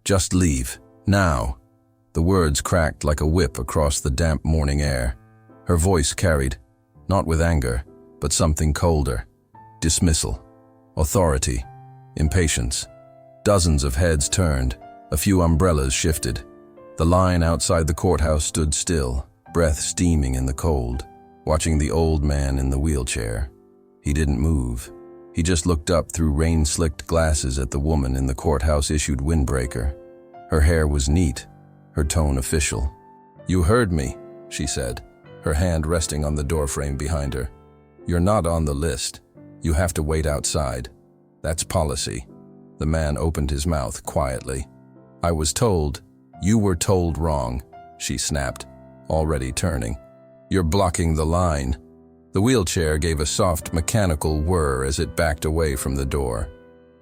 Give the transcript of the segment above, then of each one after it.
Just leave. Now." The words cracked like a whip across the damp morning air. Her voice carried, not with anger, but something colder. Dismissal. Authority. Impatience. Dozens of heads turned. A few umbrellas shifted. The line outside the courthouse stood still, breath steaming in the cold, watching the old man in the wheelchair. He didn't move. He just looked up through rain-slicked glasses at the woman in the courthouse-issued windbreaker. Her hair was neat, her tone official. "You heard me," she said, her hand resting on the doorframe behind her. "You're not on the list. You have to wait outside. That's policy." The man opened his mouth quietly. "I was told." "You were told wrong," she snapped, already turning. "You're blocking the line." The wheelchair gave a soft mechanical whir as it backed away from the door.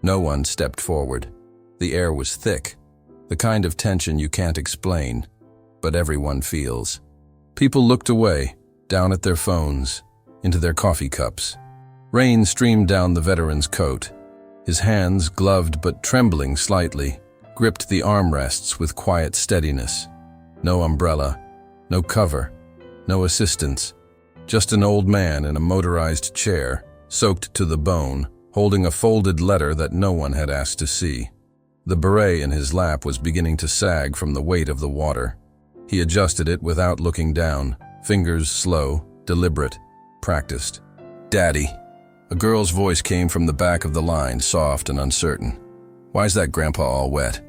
No one stepped forward. The air was thick, the kind of tension you can't explain, but everyone feels. People looked away, down at their phones, into their coffee cups. Rain streamed down the veteran's coat. His hands, gloved but trembling slightly, gripped the armrests with quiet steadiness. No umbrella, no cover, no assistance. Just an old man in a motorized chair, soaked to the bone, holding a folded letter that no one had asked to see. The beret in his lap was beginning to sag from the weight of the water. He adjusted it without looking down, fingers slow, deliberate, practiced. "Daddy." A girl's voice came from the back of the line, soft and uncertain. "Why's that grandpa all wet?"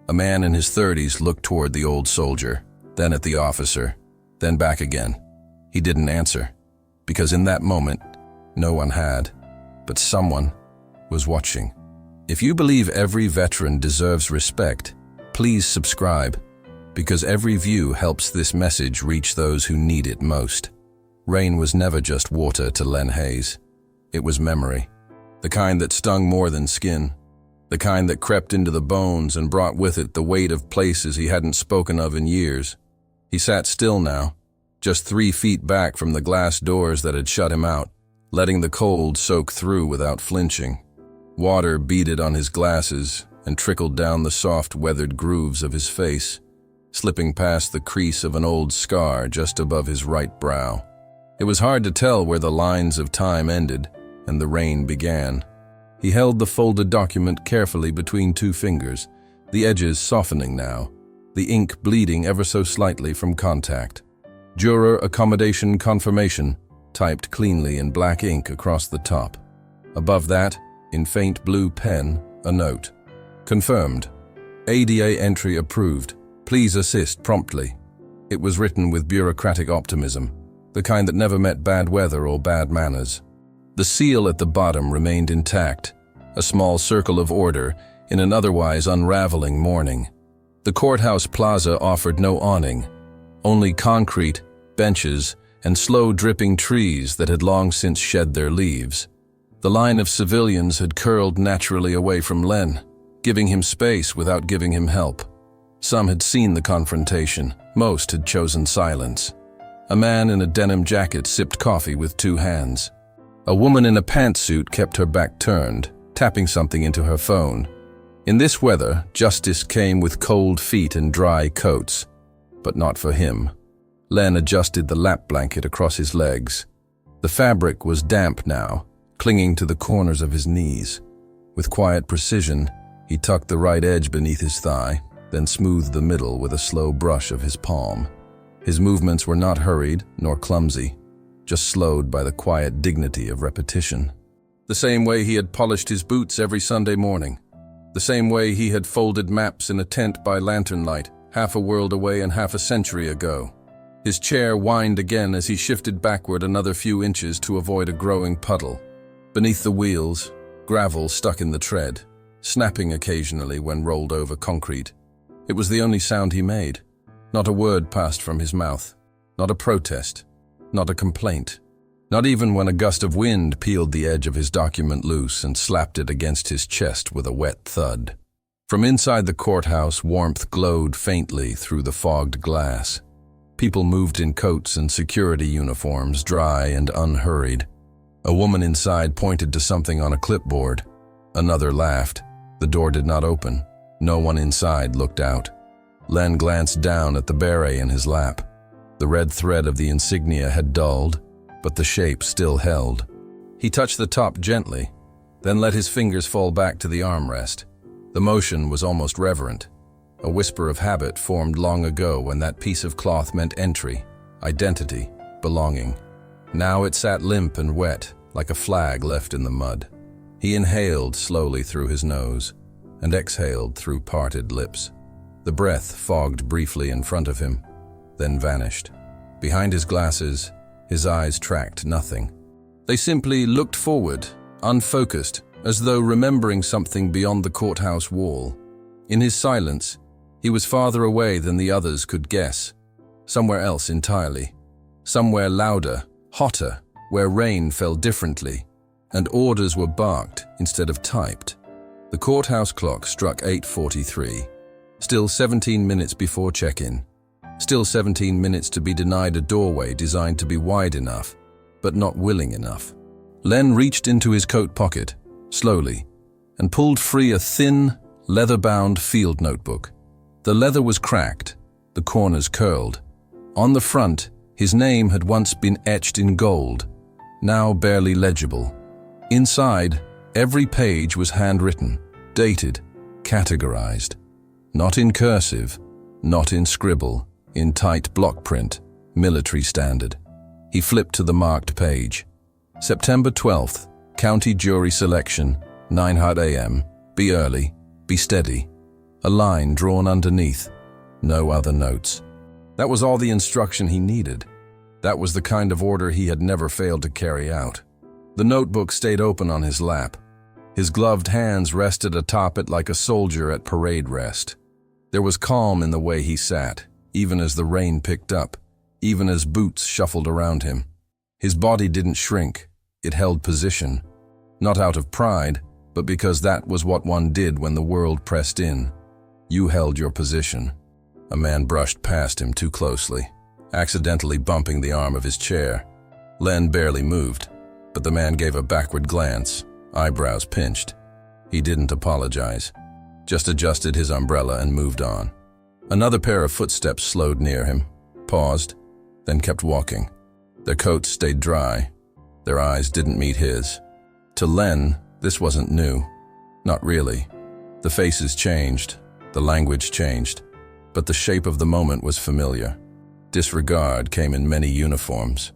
A man in his 30s looked toward the old soldier, then at the officer, then back again. He didn't answer, because in that moment, no one had, but someone was watching. If you believe every veteran deserves respect, please subscribe, because every view helps this message reach those who need it most. Rain was never just water to Len Hayes. It was memory, the kind that stung more than skin, the kind that crept into the bones and brought with it the weight of places he hadn't spoken of in years. He sat still now, just 3 feet back from the glass doors that had shut him out, letting the cold soak through without flinching. Water beaded on his glasses and trickled down the soft, weathered grooves of his face, slipping past the crease of an old scar just above his right brow. It was hard to tell where the lines of time ended and the rain began. He held the folded document carefully between 2 fingers, the edges softening now, the ink bleeding ever so slightly from contact. "Juror accommodation confirmation," typed cleanly in black ink across the top. Above that, in faint blue pen, a note. "Confirmed. ADA entry approved. Please assist promptly." It was written with bureaucratic optimism, the kind that never met bad weather or bad manners. The seal at the bottom remained intact, a small circle of order in an otherwise unraveling morning. The courthouse plaza offered no awning, only concrete, benches, and slow-dripping trees that had long since shed their leaves. The line of civilians had curled naturally away from Len, giving him space without giving him help. Some had seen the confrontation, most had chosen silence. A man in a denim jacket sipped coffee with 2 hands. A woman in a pantsuit kept her back turned, tapping something into her phone. In this weather, justice came with cold feet and dry coats. But not for him. Len adjusted the lap blanket across his legs. The fabric was damp now, clinging to the corners of his knees. With quiet precision, he tucked the right edge beneath his thigh, then smoothed the middle with a slow brush of his palm. His movements were not hurried nor clumsy, just slowed by the quiet dignity of repetition. The same way he had polished his boots every Sunday morning. The same way he had folded maps in a tent by lantern light, half a world away and half a century ago. His chair whined again as he shifted backward another few inches to avoid a growing puddle. Beneath the wheels, gravel stuck in the tread, snapping occasionally when rolled over concrete. It was the only sound he made. Not a word passed from his mouth. Not a protest. Not a complaint. Not even when a gust of wind peeled the edge of his document loose and slapped it against his chest with a wet thud. From inside the courthouse, warmth glowed faintly through the fogged glass. People moved in coats and security uniforms, dry and unhurried. A woman inside pointed to something on a clipboard. Another laughed. The door did not open. No one inside looked out. Len glanced down at the beret in his lap. The red thread of the insignia had dulled, but the shape still held. He touched the top gently, then let his fingers fall back to the armrest. The motion was almost reverent. A whisper of habit formed long ago when that piece of cloth meant entry, identity, belonging. Now it sat limp and wet, like a flag left in the mud. He inhaled slowly through his nose and exhaled through parted lips. The breath fogged briefly in front of him, then vanished. Behind his glasses, his eyes tracked nothing. They simply looked forward, unfocused, as though remembering something beyond the courthouse wall. In his silence, he was farther away than the others could guess. Somewhere else entirely. Somewhere louder, hotter, where rain fell differently, and orders were barked instead of typed. The courthouse clock struck 8:43. Still 17 minutes before check-in. Still 17 minutes to be denied a doorway designed to be wide enough, but not willing enough. Len reached into his coat pocket, slowly, and pulled free a thin, leather-bound field notebook. The leather was cracked, the corners curled. On the front, his name had once been etched in gold, now barely legible. Inside, every page was handwritten, dated, categorized. Not in cursive, not in scribble, in tight block print, military standard. He flipped to the marked page. September 12th, County Jury Selection, 9 a.m. Be early, be steady. A line drawn underneath. No other notes. That was all the instruction he needed. That was the kind of order he had never failed to carry out. The notebook stayed open on his lap. His gloved hands rested atop it like a soldier at parade rest. There was calm in the way he sat, even as the rain picked up, even as boots shuffled around him. His body didn't shrink, it held position. Not out of pride, but because that was what one did when the world pressed in. You held your position. A man brushed past him too closely, accidentally bumping the arm of his chair. Len barely moved, but the man gave a backward glance, eyebrows pinched. He didn't apologize, just adjusted his umbrella and moved on. Another pair of footsteps slowed near him, paused, then kept walking. Their coats stayed dry. Their eyes didn't meet his. To Len, this wasn't new. Not really. The faces changed, the language changed, but the shape of the moment was familiar. Disregard came in many uniforms.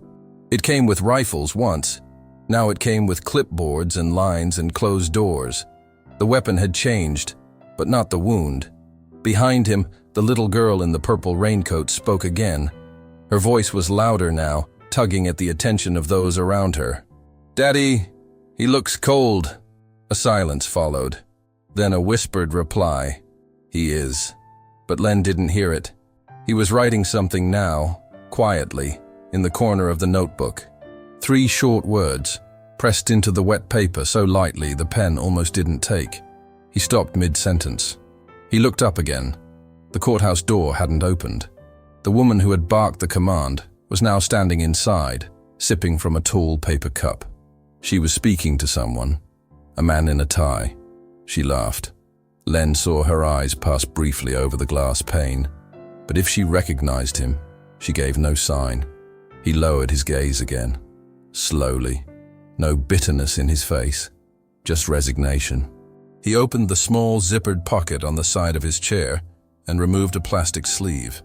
It came with rifles once. Now it came with clipboards and lines and closed doors. The weapon had changed, but not the wound. Behind him, the little girl in the purple raincoat spoke again. Her voice was louder now, tugging at the attention of those around her. "Daddy, he looks cold." A silence followed. Then a whispered reply. "He is." But Len didn't hear it. He was writing something now, quietly, in the corner of the notebook. 3 short words, pressed into the wet paper so lightly the pen almost didn't take. He stopped mid-sentence. He looked up again. The courthouse door hadn't opened. The woman who had barked the command was now standing inside, sipping from a tall paper cup. She was speaking to someone, a man in a tie. She laughed. Len saw her eyes pass briefly over the glass pane, but if she recognized him, she gave no sign. He lowered his gaze again, slowly. No bitterness in his face, just resignation. He opened the small zippered pocket on the side of his chair and removed a plastic sleeve.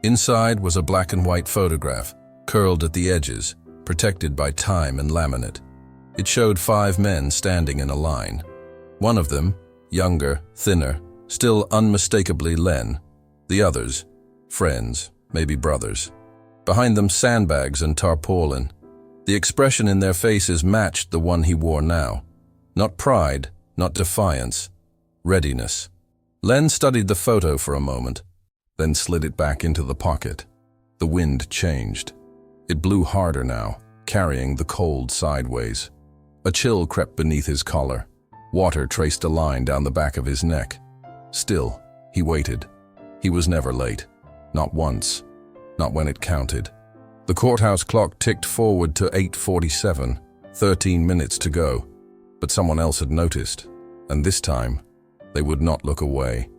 Inside was a black and white photograph, curled at the edges, protected by time and laminate. It showed 5 men standing in a line. One of them, younger, thinner, still unmistakably Len. The others, friends, maybe brothers. Behind them, sandbags and tarpaulin. The expression in their faces matched the one he wore now. Not pride, not defiance, readiness. Len studied the photo for a moment, then slid it back into the pocket. The wind changed. It blew harder now, carrying the cold sideways. A chill crept beneath his collar. Water traced a line down the back of his neck. Still, he waited. He was never late. Not once. Not when it counted. The courthouse clock ticked forward to 8:47, 13 minutes to go. But someone else had noticed, and this time, they would not look away.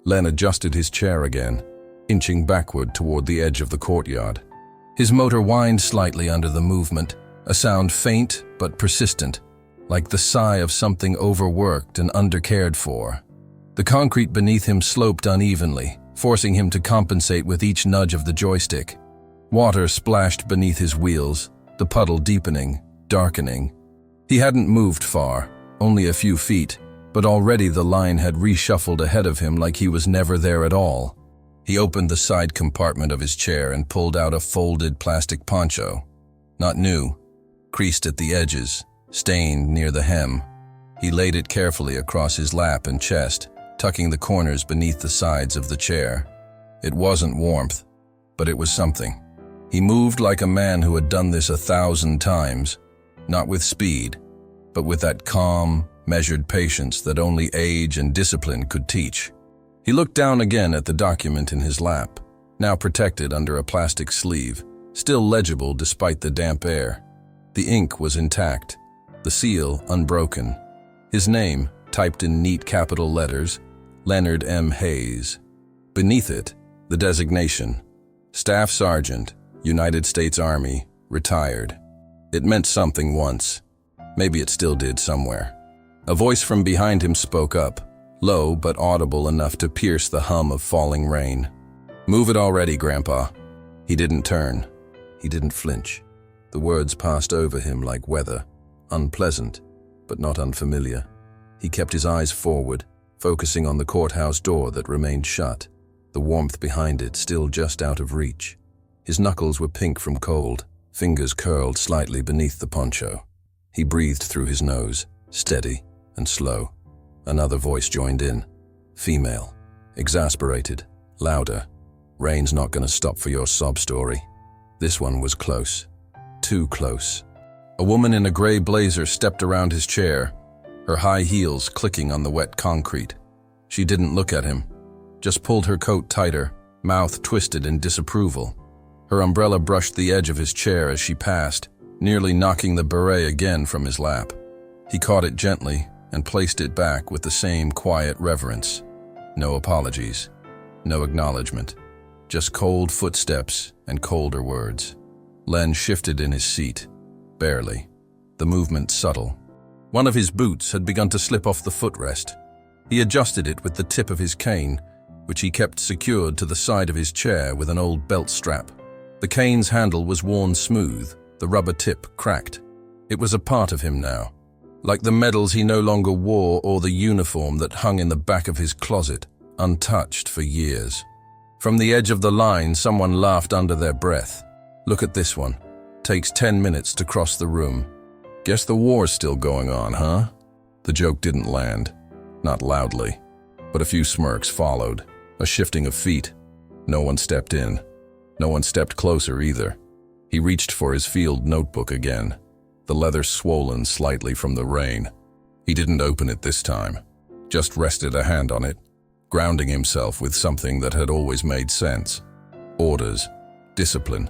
Len adjusted his chair again, inching backward toward the edge of the courtyard. His motor whined slightly under the movement, a sound faint but persistent, like the sigh of something overworked and undercared for. The concrete beneath him sloped unevenly, forcing him to compensate with each nudge of the joystick. Water splashed beneath his wheels, the puddle deepening, darkening. He hadn't moved far, only a few feet, but already the line had reshuffled ahead of him like he was never there at all. He opened the side compartment of his chair and pulled out a folded plastic poncho. Not new, creased at the edges, stained near the hem. He laid it carefully across his lap and chest, tucking the corners beneath the sides of the chair. It wasn't warmth, but it was something. He moved like a man who had done this 1,000 times, not with speed, but with that calm, measured patience that only age and discipline could teach. He looked down again at the document in his lap, now protected under a plastic sleeve, still legible despite the damp air. The ink was intact, the seal unbroken. His name, typed in neat capital letters, Leonard M. Hayes. Beneath it, the designation, Staff Sergeant, United States Army, retired. It meant something once. Maybe it still did somewhere. A voice from behind him spoke up, low but audible enough to pierce the hum of falling rain. "Move it already, Grandpa." He didn't turn. He didn't flinch. The words passed over him like weather, unpleasant, but not unfamiliar. He kept his eyes forward, focusing on the courthouse door that remained shut, the warmth behind it still just out of reach. His knuckles were pink from cold, fingers curled slightly beneath the poncho. He breathed through his nose, steady and slow. Another voice joined in. Female, exasperated, louder. "Rain's not gonna stop for your sob story." This one was close. Too close. A woman in a gray blazer stepped around his chair, her high heels clicking on the wet concrete. She didn't look at him, just pulled her coat tighter, mouth twisted in disapproval. Her umbrella brushed the edge of his chair as she passed, nearly knocking the beret again from his lap. He caught it gently and placed it back with the same quiet reverence. No apologies, no acknowledgement, just cold footsteps and colder words. Len shifted in his seat, barely, the movement subtle. One of his boots had begun to slip off the footrest. He adjusted it with the tip of his cane, which he kept secured to the side of his chair with an old belt strap. The cane's handle was worn smooth, the rubber tip cracked. It was a part of him now, like the medals he no longer wore or the uniform that hung in the back of his closet, untouched for years. From the edge of the line, someone laughed under their breath. "Look at this one. Takes 10 minutes to cross the room. Guess the war's still going on, huh?" The joke didn't land, not loudly, but a few smirks followed, a shifting of feet. No one stepped in. No one stepped closer either. He reached for his field notebook again, the leather swollen slightly from the rain. He didn't open it this time, just rested a hand on it, grounding himself with something that had always made sense. Orders, discipline,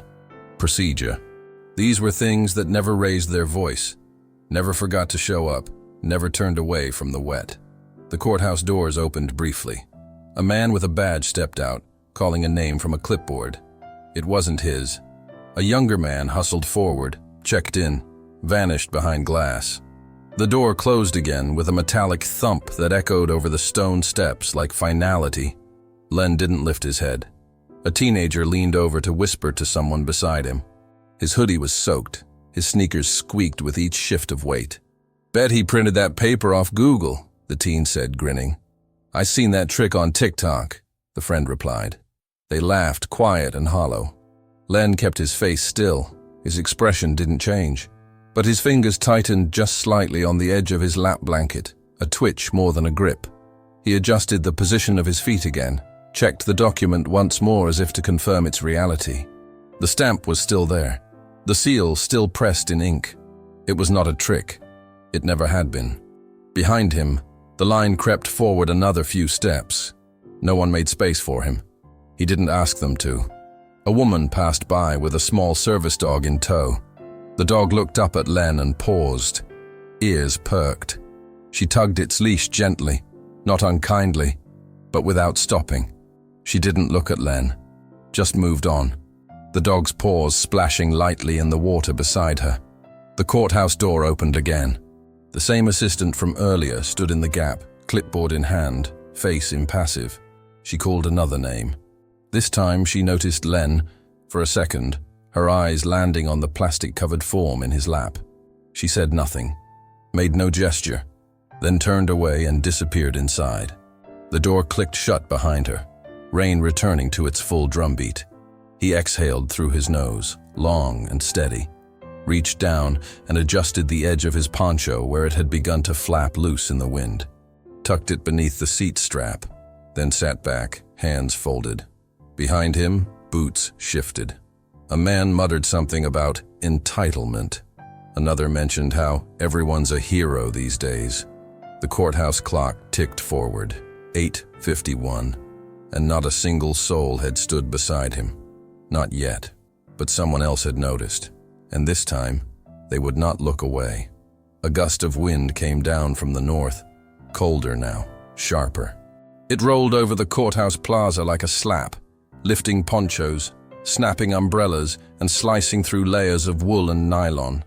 procedure. These were things that never raised their voice, never forgot to show up, never turned away from the wet. The courthouse doors opened briefly. A man with a badge stepped out, calling a name from a clipboard. It wasn't his. A younger man hustled forward, checked in, vanished behind glass. The door closed again with a metallic thump that echoed over the stone steps like finality. Len didn't lift his head. A teenager leaned over to whisper to someone beside him. His hoodie was soaked. His sneakers squeaked with each shift of weight. "Bet he printed that paper off Google," the teen said, grinning. "I seen that trick on TikTok," the friend replied. They laughed, quiet and hollow. Len kept his face still. His expression didn't change. But his fingers tightened just slightly on the edge of his lap blanket, a twitch more than a grip. He adjusted the position of his feet again, checked the document once more as if to confirm its reality. The stamp was still there, the seal still pressed in ink. It was not a trick. It never had been. Behind him, the line crept forward another few steps. No one made space for him. He didn't ask them to. A woman passed by with a small service dog in tow. The dog looked up at Len and paused. Ears perked. She tugged its leash gently, not unkindly. but without stopping. She didn't look at Len, just moved on, the dog's paws splashing lightly in the water beside her. The courthouse door opened again. The same assistant from earlier stood in the gap, clipboard in hand, face impassive. She called another name. This time she noticed Len, for a second, her eyes landing on the plastic-covered form in his lap. She said nothing, made no gesture, then turned away and disappeared inside. The door clicked shut behind her, rain returning to its full drumbeat. He exhaled through his nose, long and steady, reached down and adjusted the edge of his poncho where it had begun to flap loose in the wind, tucked it beneath the seat strap, then sat back, hands folded. Behind him, boots shifted. A man muttered something about entitlement. Another mentioned how everyone's a hero these days. The courthouse clock ticked forward, 8:51, and not a single soul had stood beside him. Not yet, but someone else had noticed, and this time, they would not look away. A gust of wind came down from the north, colder now, sharper. It rolled over the courthouse plaza like a slap, lifting ponchos, snapping umbrellas, and slicing through layers of wool and nylon.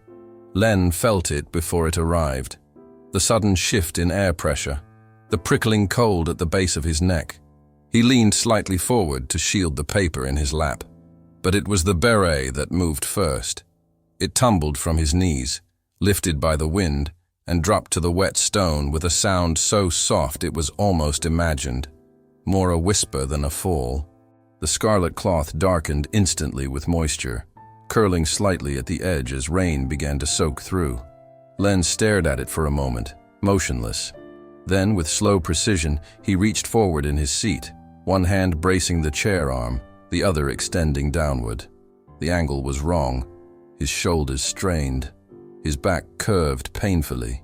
Len felt it before it arrived. The sudden shift in air pressure, the prickling cold at the base of his neck. He leaned slightly forward to shield the paper in his lap. But it was the beret that moved first. It tumbled from his knees, lifted by the wind, and dropped to the wet stone with a sound so soft it was almost imagined, more a whisper than a fall. The scarlet cloth darkened instantly with moisture, curling slightly at the edge as rain began to soak through. Len stared at it for a moment, motionless. Then, with slow precision, he reached forward in his seat, one hand bracing the chair arm, the other extending downward. The angle was wrong, his shoulders strained, his back curved painfully.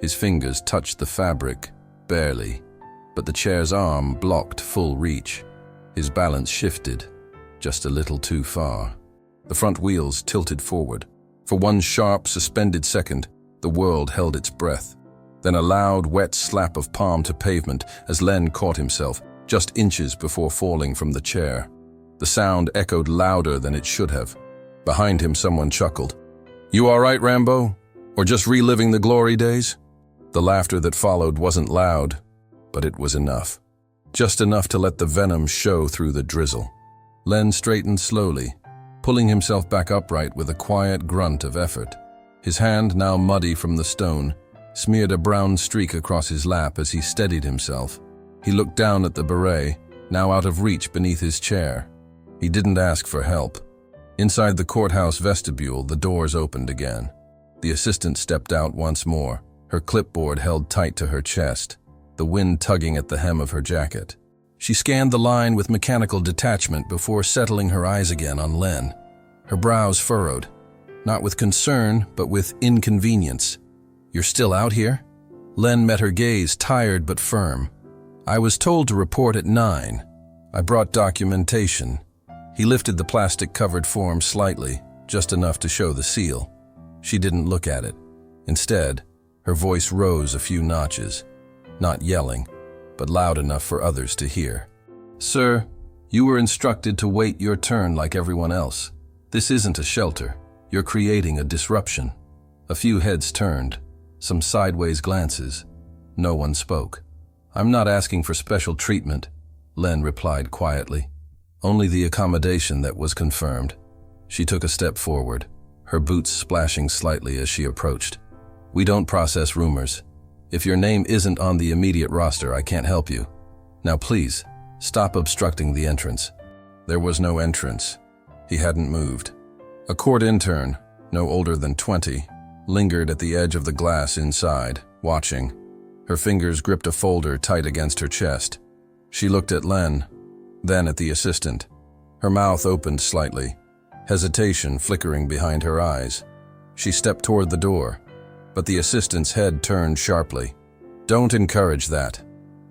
His fingers touched the fabric, barely, but the chair's arm blocked full reach. His balance shifted, just a little too far. The front wheels tilted forward. For one sharp, suspended second, the world held its breath. Then a loud, wet slap of palm to pavement as Len caught himself, just inches before falling from the chair. The sound echoed louder than it should have. Behind him, someone chuckled. "You all right, Rambo? Or just reliving the glory days?" The laughter that followed wasn't loud, but it was enough. Just enough to let the venom show through the drizzle. Len straightened slowly, pulling himself back upright with a quiet grunt of effort. His hand, now muddy from the stone, smeared a brown streak across his lap as he steadied himself. He looked down at the beret, now out of reach beneath his chair. He didn't ask for help. Inside the courthouse vestibule, the doors opened again. The assistant stepped out once more, her clipboard held tight to her chest, the wind tugging at the hem of her jacket. She scanned the line with mechanical detachment before settling her eyes again on Len. Her brows furrowed, not with concern, but with inconvenience. "You're still out here?" Len met her gaze, tired but firm. "I was told to report at 9. I brought documentation." He lifted the plastic-covered form slightly, just enough to show the seal. She didn't look at it. Instead, her voice rose a few notches, not yelling, but loud enough for others to hear. "Sir, you were instructed to wait your turn like everyone else. This isn't a shelter. You're creating a disruption." A few heads turned, some sideways glances. No one spoke. "I'm not asking for special treatment," Len replied quietly. "Only the accommodation that was confirmed." She took a step forward, her boots splashing slightly as she approached. "We don't process rumors. If your name isn't on the immediate roster, I can't help you. Now please, stop obstructing the entrance." There was no entrance. He hadn't moved. A court intern, no older than 20, lingered at the edge of the glass inside, watching. Her fingers gripped a folder tight against her chest. She looked at Len, then at the assistant. Her mouth opened slightly, hesitation flickering behind her eyes. She stepped toward the door, but the assistant's head turned sharply. "Don't encourage that."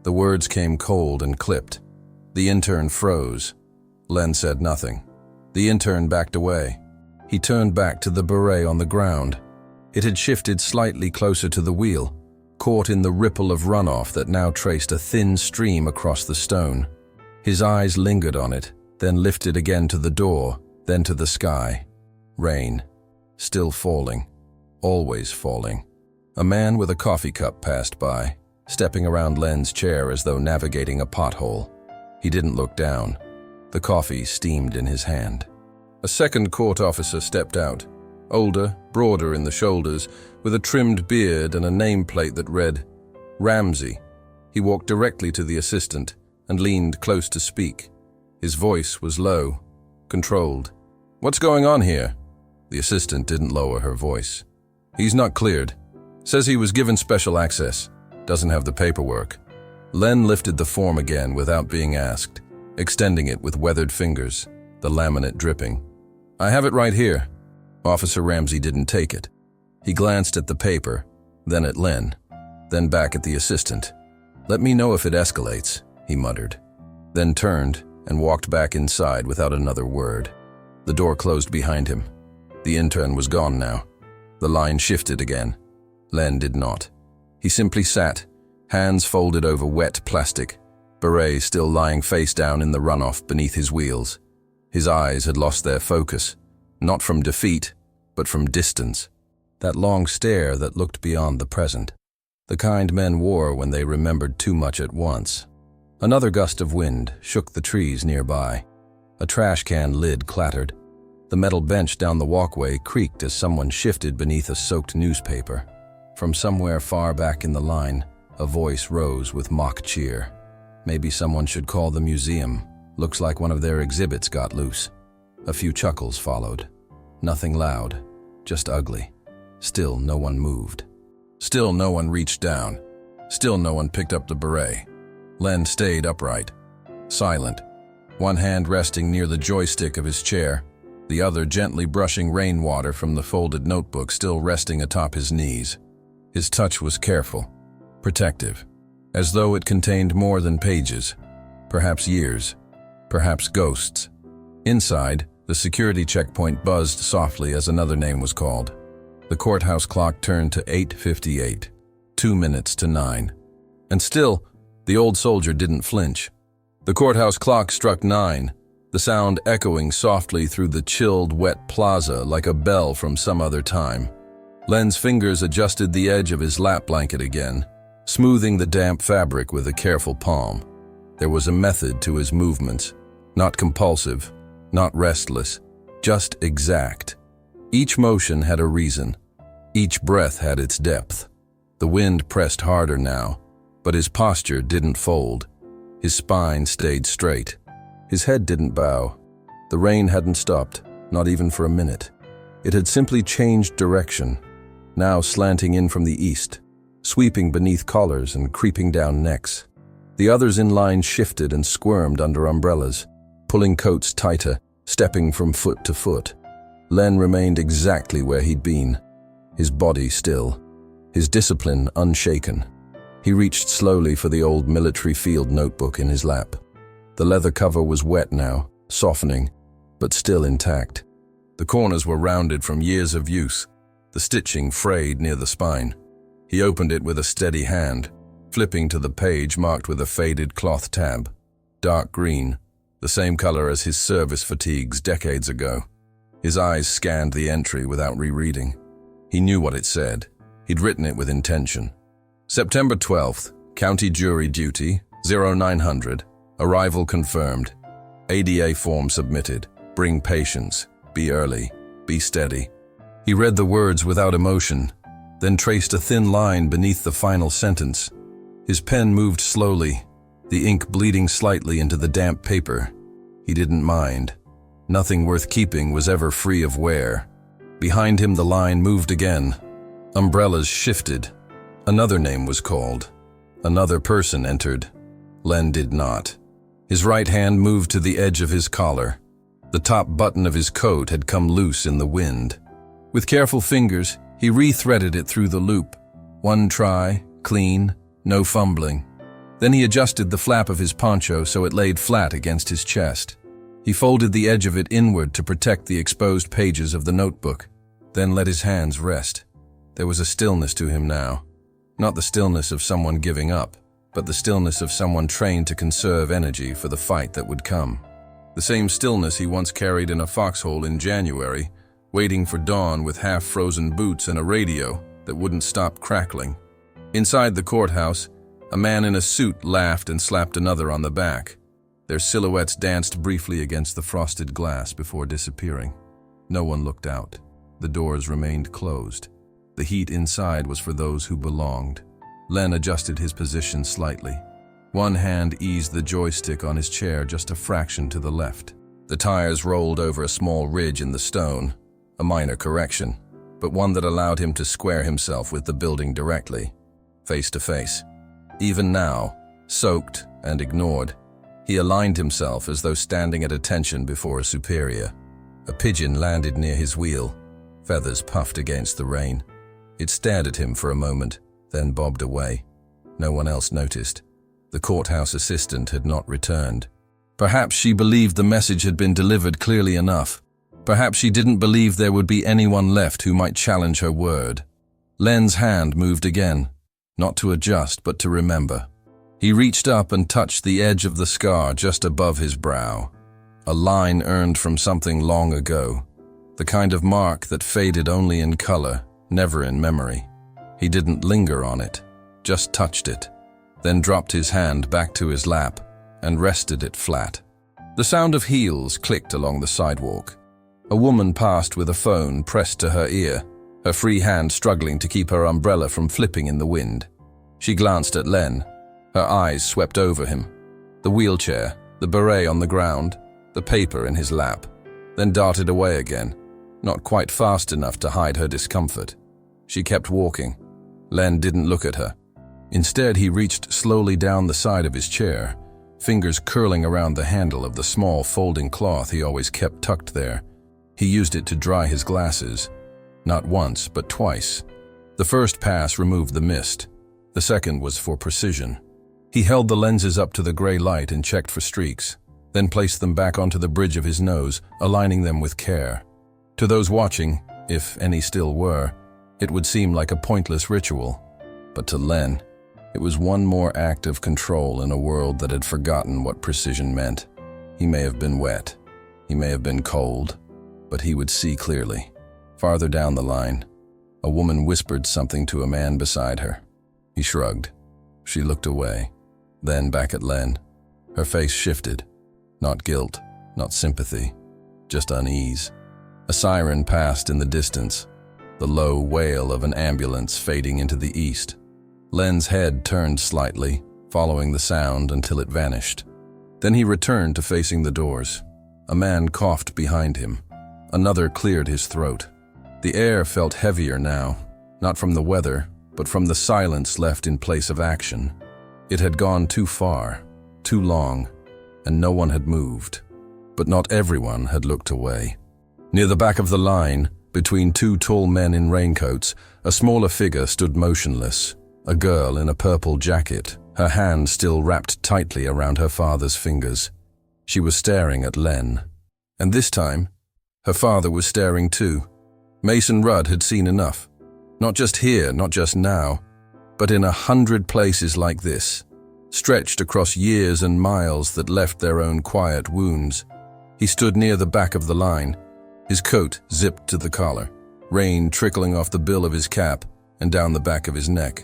The words came cold and clipped. The intern froze. Len said nothing. The intern backed away. He turned back to the beret on the ground. It had shifted slightly closer to the wheel, caught in the ripple of runoff that now traced a thin stream across the stone. His eyes lingered on it, then lifted again to the door, then to the sky. Rain. Still falling. Always falling. A man with a coffee cup passed by, stepping around Len's chair as though navigating a pothole. He didn't look down. The coffee steamed in his hand. A second court officer stepped out, older, broader in the shoulders, with a trimmed beard and a nameplate that read, Ramsey. He walked directly to the assistant and leaned close to speak. His voice was low, controlled. "What's going on here?" The assistant didn't lower her voice. "He's not cleared. Says he was given special access. Doesn't have the paperwork." Len lifted the form again without being asked, extending it with weathered fingers, the laminate dripping. "I have it right here." Officer Ramsey didn't take it. He glanced at the paper, then at Len, then back at the assistant. "Let me know if it escalates," he muttered, then turned and walked back inside without another word. The door closed behind him. The intern was gone now. The line shifted again. Len did not. He simply sat, hands folded over wet plastic, beret still lying face down in the runoff beneath his wheels. His eyes had lost their focus, not from defeat, but from distance. That long stare that looked beyond the present. The kind men wore when they remembered too much at once. Another gust of wind shook the trees nearby. A trash can lid clattered. The metal bench down the walkway creaked as someone shifted beneath a soaked newspaper. From somewhere far back in the line, a voice rose with mock cheer. Maybe someone should call the museum. Looks like one of their exhibits got loose. A few chuckles followed. Nothing loud, just ugly. Still no one moved. Still no one reached down. Still no one picked up the beret. Len stayed upright, silent, one hand resting near the joystick of his chair, the other gently brushing rainwater from the folded notebook still resting atop his knees. His touch was careful, protective, as though it contained more than pages, perhaps years, perhaps ghosts. Inside, the security checkpoint buzzed softly as another name was called. The courthouse clock turned to 8:58, 2 minutes to 9. And still, the old soldier didn't flinch. The courthouse clock struck 9, the sound echoing softly through the chilled, wet plaza like a bell from some other time. Len's fingers adjusted the edge of his lap blanket again, smoothing the damp fabric with a careful palm. There was a method to his movements, not compulsive, not restless, just exact. Each motion had a reason. Each breath had its depth. The wind pressed harder now, but his posture didn't fold. His spine stayed straight. His head didn't bow. The rain hadn't stopped, not even for a minute. It had simply changed direction, now slanting in from the east, sweeping beneath collars and creeping down necks. The others in line shifted and squirmed under umbrellas, pulling coats tighter, stepping from foot to foot. Len remained exactly where he'd been, his body still, his discipline unshaken. He reached slowly for the old military field notebook in his lap. The leather cover was wet now, softening, but still intact. The corners were rounded from years of use, the stitching frayed near the spine. He opened it with a steady hand, flipping to the page marked with a faded cloth tab. Dark green, the same color as his service fatigues decades ago. His eyes scanned the entry without rereading. He knew what it said. He'd written it with intention. September 12th, County Jury Duty, 0900. Arrival confirmed. ADA form submitted. Bring patience. Be early. Be steady. He read the words without emotion, then traced a thin line beneath the final sentence. His pen moved slowly, the ink bleeding slightly into the damp paper. He didn't mind. Nothing worth keeping was ever free of wear. Behind him the line moved again. Umbrellas shifted. Another name was called. Another person entered. Len did not. His right hand moved to the edge of his collar. The top button of his coat had come loose in the wind. With careful fingers, he re-threaded it through the loop. One try, clean, no fumbling. Then he adjusted the flap of his poncho so it laid flat against his chest. He folded the edge of it inward to protect the exposed pages of the notebook, then let his hands rest. There was a stillness to him now. Not the stillness of someone giving up, but the stillness of someone trained to conserve energy for the fight that would come. The same stillness he once carried in a foxhole in January, waiting for dawn with half-frozen boots and a radio that wouldn't stop crackling. Inside the courthouse, a man in a suit laughed and slapped another on the back. Their silhouettes danced briefly against the frosted glass before disappearing. No one looked out. The doors remained closed. The heat inside was for those who belonged. Len adjusted his position slightly. One hand eased the joystick on his chair just a fraction to the left. The tires rolled over a small ridge in the stone, a minor correction, but one that allowed him to square himself with the building directly, face to face. Even now, soaked and ignored, he aligned himself as though standing at attention before a superior. A pigeon landed near his wheel. Feathers puffed against the rain. It stared at him for a moment, then bobbed away. No one else noticed. The courthouse assistant had not returned. Perhaps she believed the message had been delivered clearly enough. Perhaps she didn't believe there would be anyone left who might challenge her word. Len's hand moved again, not to adjust but to remember. He reached up and touched the edge of the scar just above his brow. A line earned from something long ago. The kind of mark that faded only in color, never in memory. He didn't linger on it, just touched it, then dropped his hand back to his lap and rested it flat. The sound of heels clicked along the sidewalk. A woman passed with a phone pressed to her ear, her free hand struggling to keep her umbrella from flipping in the wind. She glanced at Len. Her eyes swept over him. The wheelchair, the beret on the ground, the paper in his lap, then darted away again, not quite fast enough to hide her discomfort. She kept walking. Len didn't look at her. Instead, he reached slowly down the side of his chair, fingers curling around the handle of the small folding cloth he always kept tucked there. He used it to dry his glasses. Not once, but twice. The first pass removed the mist. The second was for precision. He held the lenses up to the gray light and checked for streaks, then placed them back onto the bridge of his nose, aligning them with care. To those watching, if any still were, it would seem like a pointless ritual. But to Len, it was one more act of control in a world that had forgotten what precision meant. He may have been wet. He may have been cold, but he would see clearly. Farther down the line, a woman whispered something to a man beside her. He shrugged. She looked away, then back at Len. Her face shifted. Not guilt, not sympathy, just unease. A siren passed in the distance, the low wail of an ambulance fading into the east. Len's head turned slightly, following the sound until it vanished. Then he returned to facing the doors. A man coughed behind him. Another cleared his throat. The air felt heavier now, not from the weather, but from the silence left in place of action. It had gone too far, too long, and no one had moved. But not everyone had looked away. Near the back of the line, between two tall men in raincoats, a smaller figure stood motionless. A girl in a purple jacket, her hand still wrapped tightly around her father's fingers. She was staring at Len. And this time, her father was staring too. Mason Rudd had seen enough. Not just here, not just now, but in 100 places like this, stretched across years and miles that left their own quiet wounds. He stood near the back of the line, his coat zipped to the collar, rain trickling off the bill of his cap and down the back of his neck.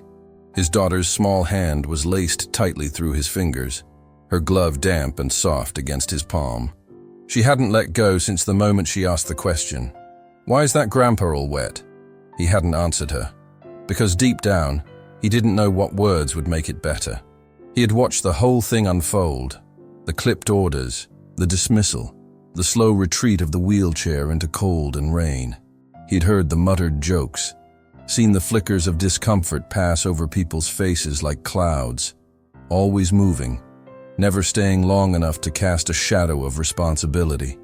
His daughter's small hand was laced tightly through his fingers, her glove damp and soft against his palm. She hadn't let go since the moment she asked the question, "Why is that grandpa all wet?" He hadn't answered her, because deep down, he didn't know what words would make it better. He had watched the whole thing unfold, the clipped orders, the dismissal, the slow retreat of the wheelchair into cold and rain. He'd heard the muttered jokes, seen the flickers of discomfort pass over people's faces like clouds, always moving, never staying long enough to cast a shadow of responsibility.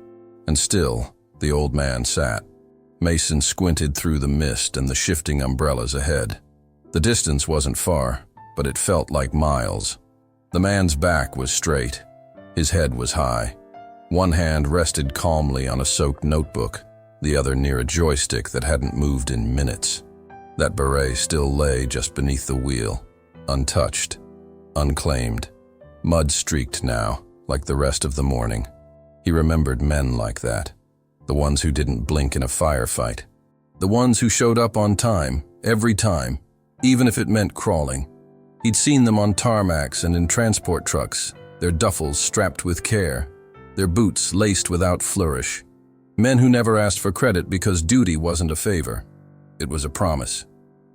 And still, the old man sat. Mason squinted through the mist and the shifting umbrellas ahead. The distance wasn't far, but it felt like miles. The man's back was straight. His head was high. One hand rested calmly on a soaked notebook, the other near a joystick that hadn't moved in minutes. That beret still lay just beneath the wheel, untouched, unclaimed, mud-streaked now, like the rest of the morning. He remembered men like that, the ones who didn't blink in a firefight, the ones who showed up on time, every time, even if it meant crawling. He'd seen them on tarmacs and in transport trucks, their duffels strapped with care, their boots laced without flourish. Men who never asked for credit because duty wasn't a favor. It was a promise.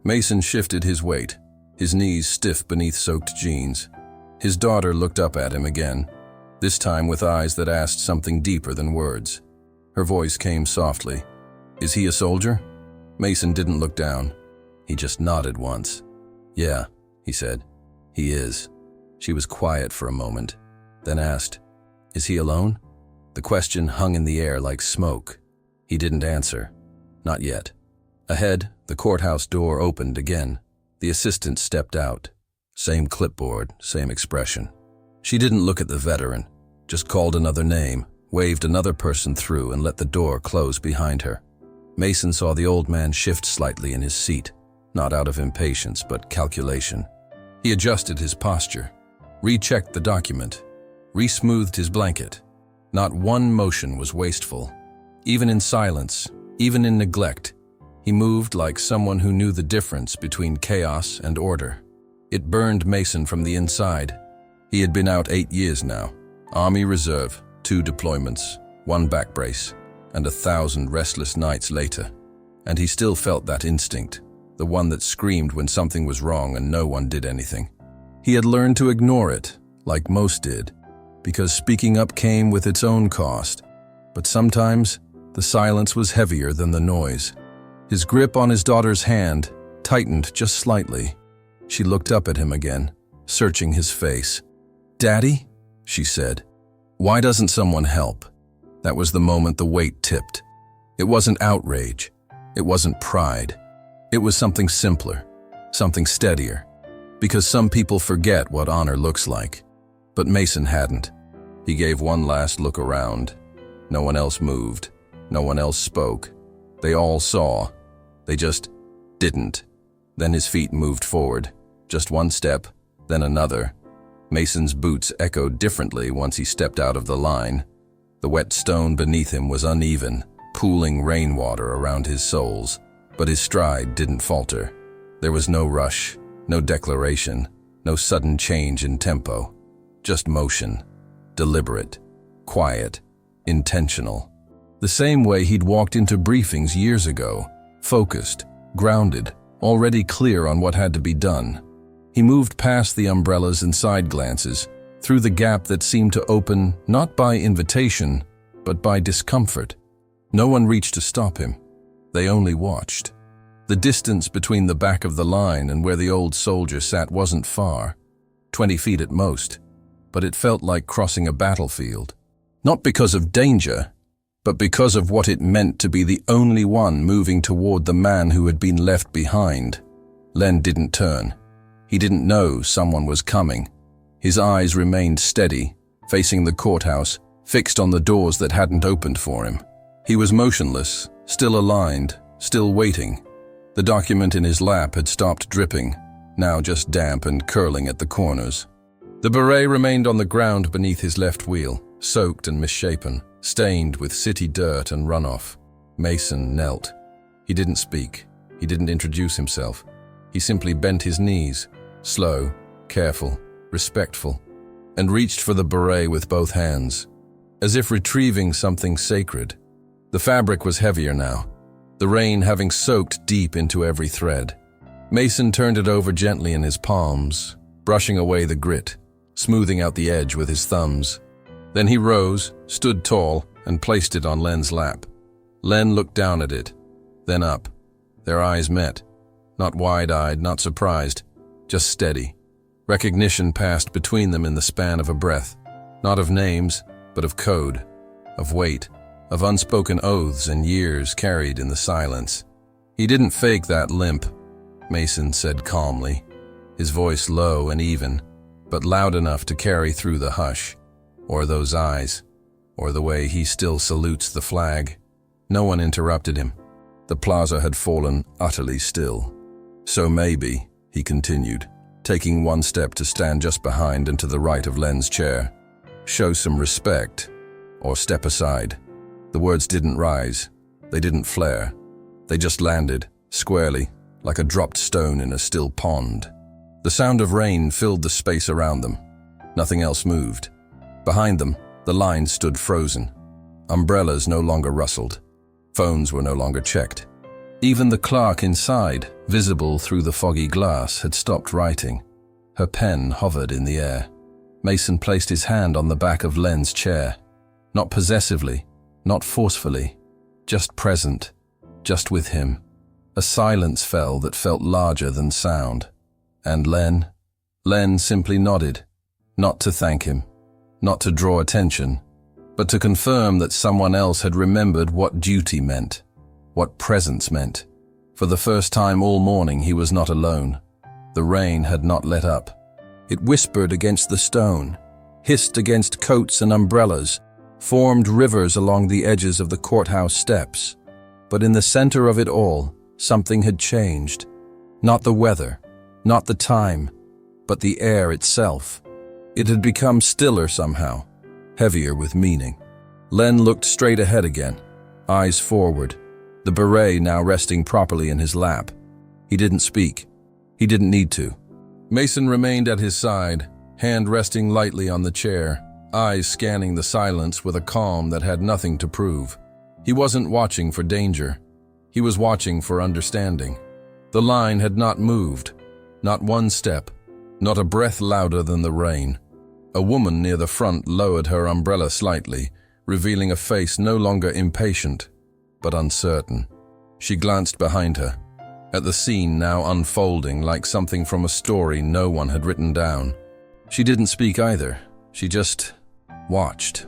Mason shifted his weight, his knees stiff beneath soaked jeans. His daughter looked up at him again, this time with eyes that asked something deeper than words. Her voice came softly. "Is he a soldier?" Mason didn't look down. He just nodded once. "Yeah," he said. "He is." She was quiet for a moment, then asked, "Is he alone?" The question hung in the air like smoke. He didn't answer. Not yet. Ahead, the courthouse door opened again. The assistant stepped out. Same clipboard, same expression. She didn't look at the veteran, just called another name, waved another person through, and let the door close behind her. Mason saw the old man shift slightly in his seat, not out of impatience, but calculation. He adjusted his posture, rechecked the document, resmoothed his blanket. Not one motion was wasteful. Even in silence, even in neglect, he moved like someone who knew the difference between chaos and order. It burned Mason from the inside. He had been out 8 years now. Army Reserve, 2 deployments, 1 back brace, and 1,000 restless nights later. And he still felt that instinct, the one that screamed when something was wrong and no one did anything. He had learned to ignore it, like most did, because speaking up came with its own cost. But sometimes, the silence was heavier than the noise. His grip on his daughter's hand tightened just slightly. She looked up at him again, searching his face. "Daddy?" she said. "Why doesn't someone help?" That was the moment the weight tipped. It wasn't outrage. It wasn't pride. It was something simpler, something steadier. Because some people forget what honor looks like. But Mason hadn't. He gave one last look around. No one else moved. No one else spoke. They all saw. They just didn't. Then his feet moved forward. Just one step, then another. Mason's boots echoed differently once he stepped out of the line. The wet stone beneath him was uneven, pooling rainwater around his soles. But his stride didn't falter. There was no rush, no declaration, no sudden change in tempo. Just motion. Deliberate, quiet, intentional. The same way he'd walked into briefings years ago, focused, grounded, already clear on what had to be done. He moved past the umbrellas and side glances, through the gap that seemed to open not by invitation, but by discomfort. No one reached to stop him. They only watched. The distance between the back of the line and where the old soldier sat wasn't far, 20 feet at most, but it felt like crossing a battlefield. Not because of danger, but because of what it meant to be the only one moving toward the man who had been left behind. Len didn't turn. He didn't know someone was coming. His eyes remained steady, facing the courthouse, fixed on the doors that hadn't opened for him. He was motionless, still aligned, still waiting. The document in his lap had stopped dripping, now just damp and curling at the corners. The beret remained on the ground beneath his left wheel, soaked and misshapen, stained with city dirt and runoff. Mason knelt. He didn't speak. He didn't introduce himself. He simply bent his knees, slow, careful, respectful, and reached for the beret with both hands, as if retrieving something sacred. The fabric was heavier now, the rain having soaked deep into every thread. Mason turned it over gently in his palms, brushing away the grit, smoothing out the edge with his thumbs. Then he rose, stood tall, and placed it on Len's lap. Len looked down at it, then up. Their eyes met. Not wide-eyed, not surprised, just steady. Recognition passed between them in the span of a breath, not of names, but of code, of weight, of unspoken oaths and years carried in the silence. He didn't fake that limp, Mason said calmly, his voice low and even, but loud enough to carry through the hush, or those eyes, or the way he still salutes the flag. No one interrupted him. The plaza had fallen utterly still. So maybe, he continued, taking one step to stand just behind and to the right of Len's chair. Show some respect, or step aside. The words didn't rise. They didn't flare. They just landed, squarely, like a dropped stone in a still pond. The sound of rain filled the space around them. Nothing else moved. Behind them, the line stood frozen. Umbrellas no longer rustled. Phones were no longer checked. Even the clerk inside, visible through the foggy glass, had stopped writing. Her pen hovered in the air. Mason placed his hand on the back of Len's chair. Not possessively, not forcefully, just present, just with him. A silence fell that felt larger than sound. And Len simply nodded, not to thank him, not to draw attention, but to confirm that someone else had remembered what duty meant, what presence meant. For the first time all morning he was not alone. The rain had not let up. It whispered against the stone, hissed against coats and umbrellas, formed rivers along the edges of the courthouse steps. But in the center of it all, something had changed. Not the weather, not the time, but the air itself. It had become stiller somehow, heavier with meaning. Len looked straight ahead again, eyes forward, the beret now resting properly in his lap. He didn't speak. He didn't need to. Mason remained at his side, hand resting lightly on the chair, eyes scanning the silence with a calm that had nothing to prove. He wasn't watching for danger. He was watching for understanding. The line had not moved, not one step, not a breath louder than the rain. A woman near the front lowered her umbrella slightly, revealing a face no longer impatient, but uncertain. She glanced behind her, at the scene now unfolding like something from a story no one had written down. She didn't speak either. She just watched.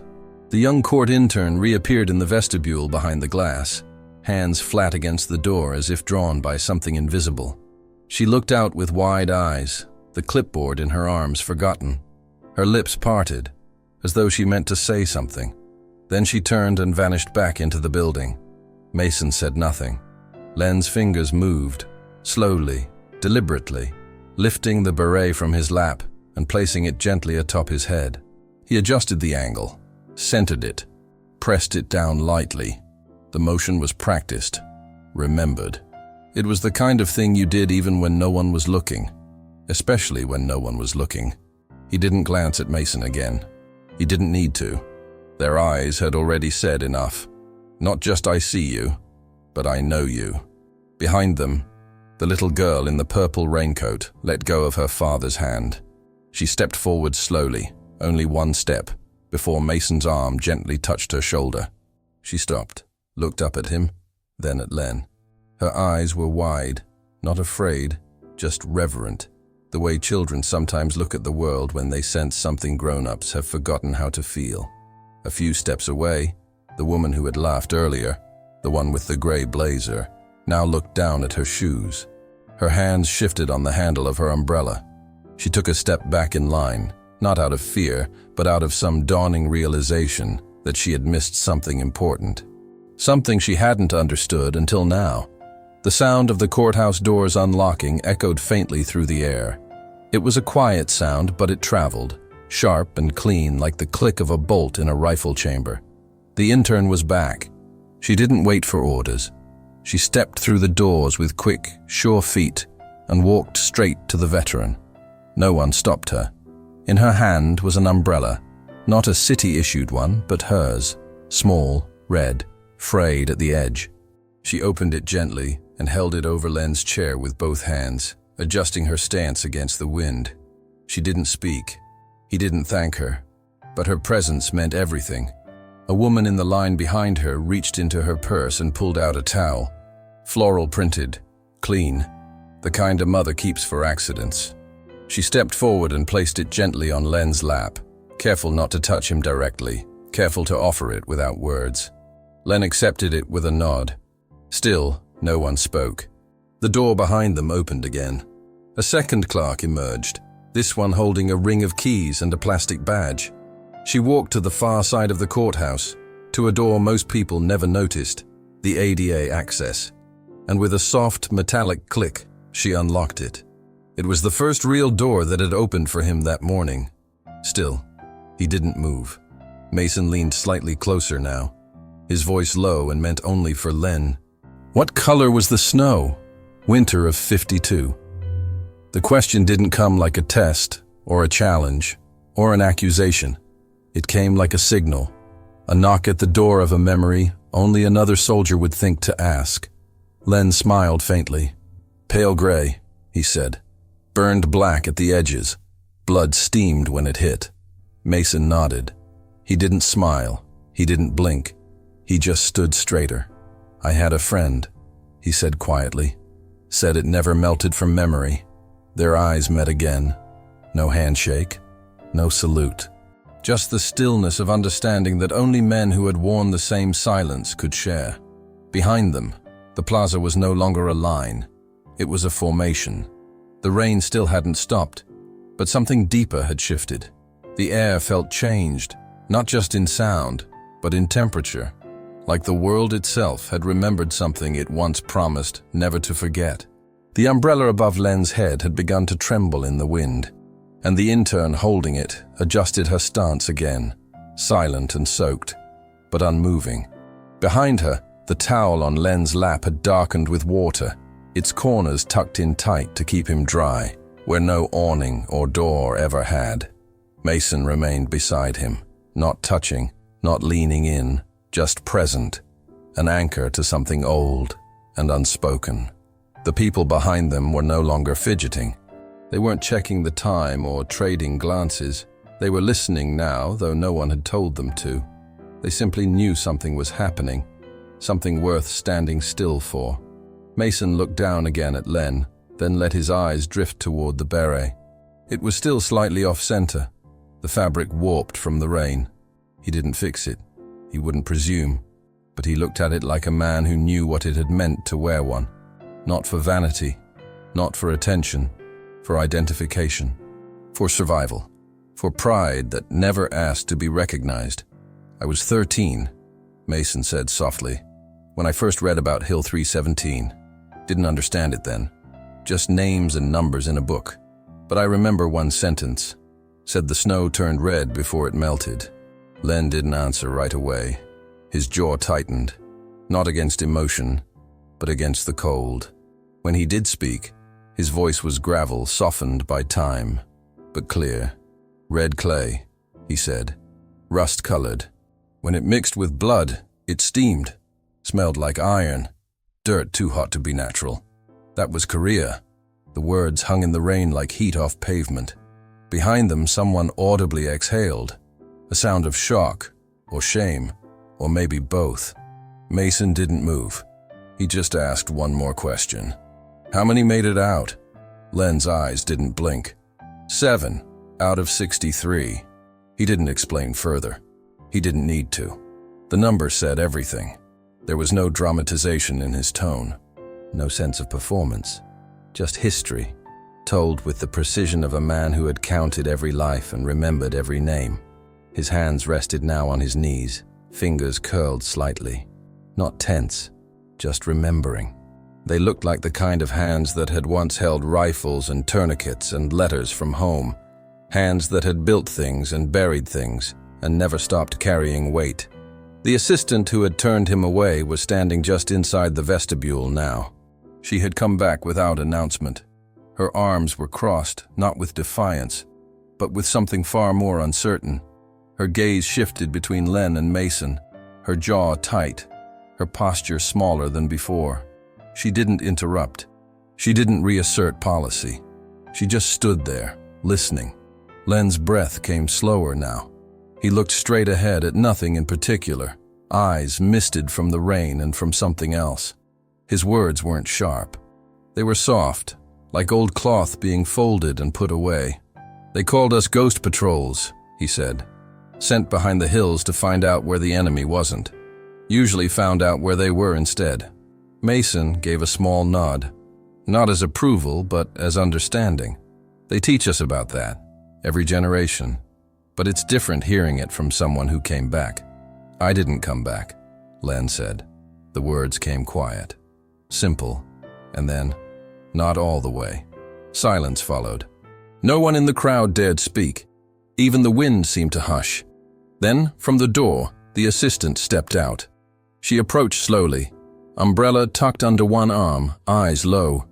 The young court intern reappeared in the vestibule behind the glass, hands flat against the door as if drawn by something invisible. She looked out with wide eyes, the clipboard in her arms forgotten. Her lips parted, as though she meant to say something. Then she turned and vanished back into the building. Mason said nothing. Len's fingers moved, slowly, deliberately, lifting the beret from his lap and placing it gently atop his head. He adjusted the angle, centered it, pressed it down lightly. The motion was practiced, remembered. It was the kind of thing you did even when no one was looking, especially when no one was looking. He didn't glance at Mason again. He didn't need to. Their eyes had already said enough. Not just I see you, but I know you. Behind them, the little girl in the purple raincoat let go of her father's hand. She stepped forward slowly, only one step, before Mason's arm gently touched her shoulder. She stopped, looked up at him, then at Len. Her eyes were wide, not afraid, just reverent, the way children sometimes look at the world when they sense something grown-ups have forgotten how to feel. A few steps away, the woman who had laughed earlier, the one with the gray blazer, now looked down at her shoes. Her hands shifted on the handle of her umbrella. She took a step back in line, not out of fear, but out of some dawning realization that she had missed something important. Something she hadn't understood until now. The sound of the courthouse doors unlocking echoed faintly through the air. It was a quiet sound, but it traveled, sharp and clean like the click of a bolt in a rifle chamber. The intern was back. She didn't wait for orders. She stepped through the doors with quick, sure feet and walked straight to the veteran. No one stopped her. In her hand was an umbrella, not a city-issued one, but hers, small, red, frayed at the edge. She opened it gently and held it over Len's chair with both hands, adjusting her stance against the wind. She didn't speak. He didn't thank her, but her presence meant everything. A woman in the line behind her reached into her purse and pulled out a towel. Floral printed, clean, the kind a mother keeps for accidents. She stepped forward and placed it gently on Len's lap, careful not to touch him directly, careful to offer it without words. Len accepted it with a nod. Still, no one spoke. The door behind them opened again. A second clerk emerged, this one holding a ring of keys and a plastic badge. She walked to the far side of the courthouse, to a door most people never noticed, the ADA access. And with a soft, metallic click, She unlocked it. It was the first real door that had opened for him that morning. Still, he didn't move. Mason leaned slightly closer now, his voice low and meant only for Len. What color was the snow? Winter of 52. The question didn't come like a test, or a challenge, or an accusation. It came like a signal, a knock at the door of a memory only another soldier would think to ask. Len smiled faintly. Pale gray, he said. Burned black at the edges. Blood steamed when it hit. Mason nodded. He didn't smile. He didn't blink. He just stood straighter. I had a friend, he said quietly. Said it never melted from memory. Their eyes met again. No handshake. No salute. Just the stillness of understanding that only men who had worn the same silence could share. Behind them, the plaza was no longer a line. It was a formation. The rain still hadn't stopped, but something deeper had shifted. The air felt changed, not just in sound, but in temperature, like the world itself had remembered something it once promised never to forget. The umbrella above Len's head had begun to tremble in the wind, and the intern holding it adjusted her stance again, silent and soaked, but unmoving. Behind her, the towel on Len's lap had darkened with water, its corners tucked in tight to keep him dry, where no awning or door ever had. Mason remained beside him, not touching, not leaning in, just present, an anchor to something old and unspoken. The people behind them were no longer fidgeting. They weren't checking the time or trading glances. They were listening now, though no one had told them to. They simply knew something was happening, something worth standing still for. Mason looked down again at Len, then let his eyes drift toward the beret. It was still slightly off-center, the fabric warped from the rain. He didn't fix it. He wouldn't presume, but he looked at it like a man who knew what it had meant to wear one. Not for vanity, not for attention, for identification, for survival, for pride that never asked to be recognized. I was 13, Mason said softly, when I first read about Hill 317. Didn't understand it then, just names and numbers in a book. But I remember one sentence, said the snow turned red before it melted. Len didn't answer right away. His jaw tightened, not against emotion, but against the cold. When he did speak, his voice was gravel softened by time, but clear. Red clay, he said, rust-colored. When it mixed with blood, it steamed, smelled like iron, dirt too hot to be natural. That was Korea. The words hung in the rain like heat off pavement. Behind them, someone audibly exhaled, a sound of shock or shame, or maybe both. Mason didn't move. He just asked one more question. How many made it out? Len's eyes didn't blink. 7 out of 63. He didn't explain further. He didn't need to. The number said everything. There was no dramatization in his tone, no sense of performance, just history, told with the precision of a man who had counted every life and remembered every name. His hands rested now on his knees, fingers curled slightly, not tense, just remembering. They looked like the kind of hands that had once held rifles and tourniquets and letters from home, hands that had built things and buried things and never stopped carrying weight. The assistant who had turned him away was standing just inside the vestibule now. She had come back without announcement. Her arms were crossed, not with defiance, but with something far more uncertain. Her gaze shifted between Len and Mason, her jaw tight, her posture smaller than before. She didn't interrupt. She didn't reassert policy. She just stood there, listening. Len's breath came slower now. He looked straight ahead at nothing in particular, eyes misted from the rain and from something else. His words weren't sharp. They were soft, like old cloth being folded and put away. They called us ghost patrols, he said, sent behind the hills to find out where the enemy wasn't. Usually found out where they were instead. Mason gave a small nod, not as approval, but as understanding. They teach us about that, every generation. But it's different hearing it from someone who came back. I didn't come back, Len said. The words came quiet, simple, and then, not all the way. Silence followed. No one in the crowd dared speak. Even the wind seemed to hush. Then, from the door, the assistant stepped out. She approached slowly, umbrella tucked under one arm, eyes low.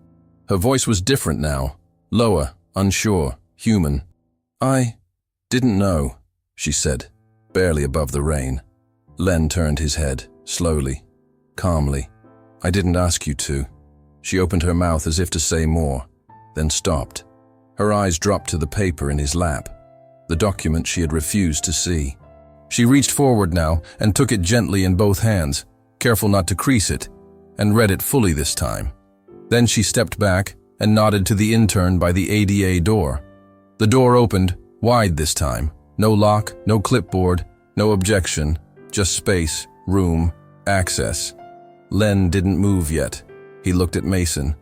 Her voice was different now, lower, unsure, human. "I didn't know," she said, barely above the rain. Len turned his head, slowly, calmly. "I didn't ask you to." She opened her mouth as if to say more, then stopped. Her eyes dropped to the paper in his lap, the document she had refused to see. She reached forward now and took it gently in both hands, careful not to crease it, and read it fully this time. Then she stepped back and nodded to the intern by the ADA door. The door opened, wide this time. No lock, no clipboard, no objection, just space, room, access. Len didn't move yet. He looked at Mason.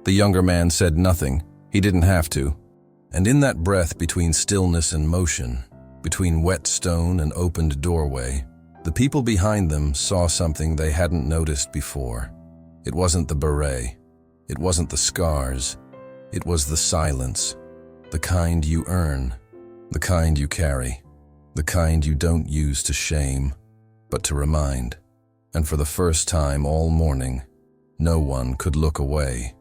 The younger man said nothing. He didn't have to. And in that breath between stillness and motion, between wet stone and opened doorway, the people behind them saw something they hadn't noticed before. It wasn't the beret. It wasn't the scars. It was the silence. The kind you earn. The kind you carry. The kind you don't use to shame, but to remind. And for the first time all morning, no one could look away.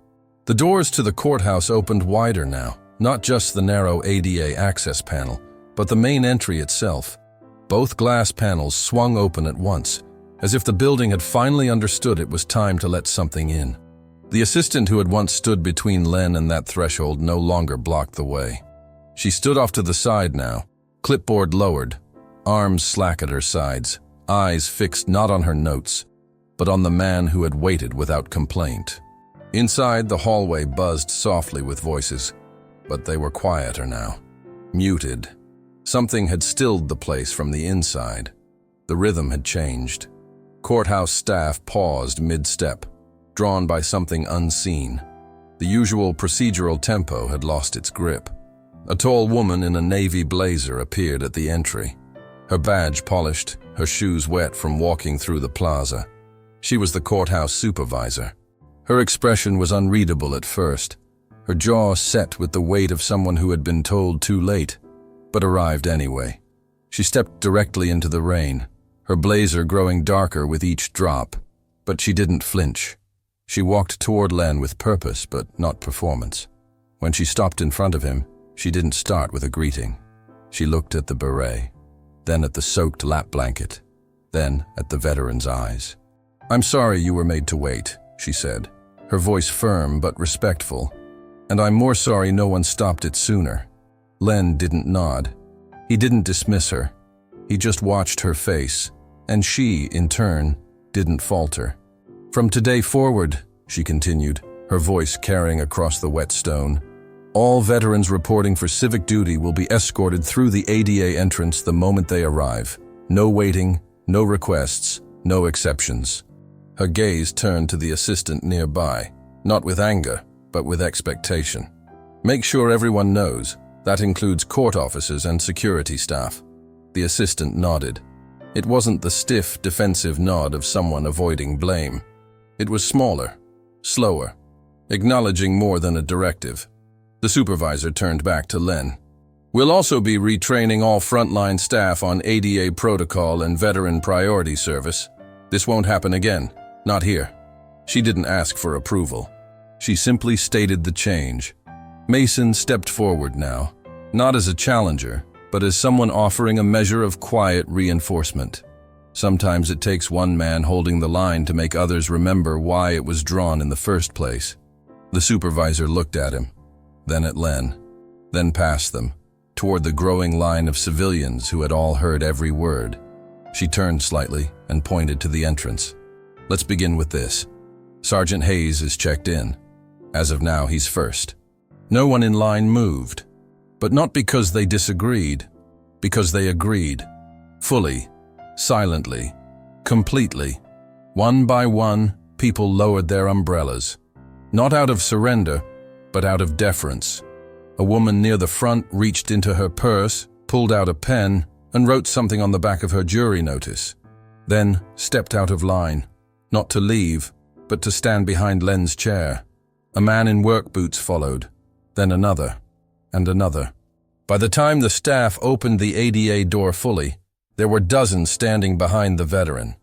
The doors to the courthouse opened wider now, not just the narrow ADA access panel, but the main entry itself. Both glass panels swung open at once, as if the building had finally understood it was time to let something in. The assistant who had once stood between Len and that threshold no longer blocked the way. She stood off to the side now, clipboard lowered, arms slack at her sides, eyes fixed not on her notes, but on the man who had waited without complaint. Inside, the hallway buzzed softly with voices, but they were quieter now, muted. Something had stilled the place from the inside. The rhythm had changed. Courthouse staff paused mid-step, drawn by something unseen. The usual procedural tempo had lost its grip. A tall woman in a navy blazer appeared at the entry, her badge polished, her shoes wet from walking through the plaza. She was the courthouse supervisor. Her expression was unreadable at first, her jaw set with the weight of someone who had been told too late, but arrived anyway. She stepped directly into the rain, her blazer growing darker with each drop, but she didn't flinch. She walked toward Len with purpose, but not performance. When she stopped in front of him, she didn't start with a greeting. She looked at the beret, then at the soaked lap blanket, then at the veteran's eyes. "I'm sorry you were made to wait," she said, her voice firm but respectful. "And I'm more sorry no one stopped it sooner." Len didn't nod. He didn't dismiss her. He just watched her face, and she, in turn, didn't falter. "From today forward," she continued, her voice carrying across the wet stone, "all veterans reporting for civic duty will be escorted through the ADA entrance the moment they arrive. No waiting, no requests, no exceptions." Her gaze turned to the assistant nearby, not with anger, but with expectation. "Make sure everyone knows. That includes court officers and security staff." The assistant nodded. It wasn't the stiff, defensive nod of someone avoiding blame. It was smaller, slower, acknowledging more than a directive. The supervisor turned back to Len. "We'll also be retraining all frontline staff on ADA protocol and veteran priority service. This won't happen again. Not here." She didn't ask for approval. She simply stated the change. Mason stepped forward now, not as a challenger, but as someone offering a measure of quiet reinforcement. Sometimes it takes one man holding the line to make others remember why it was drawn in the first place. The supervisor looked at him, then at Len, then past them, toward the growing line of civilians who had all heard every word. She turned slightly and pointed to the entrance. "Let's begin with this. Sergeant Hayes is checked in. As of now, he's first." No one in line moved, but not because they disagreed, because they agreed. Fully, silently, completely. One by one, people lowered their umbrellas. Not out of surrender, but out of deference. A woman near the front reached into her purse, pulled out a pen, and wrote something on the back of her jury notice. Then stepped out of line, not to leave, but to stand behind Len's chair. A man in work boots followed, then another, and another. By the time the staff opened the ADA door fully, there were dozens standing behind the veteran.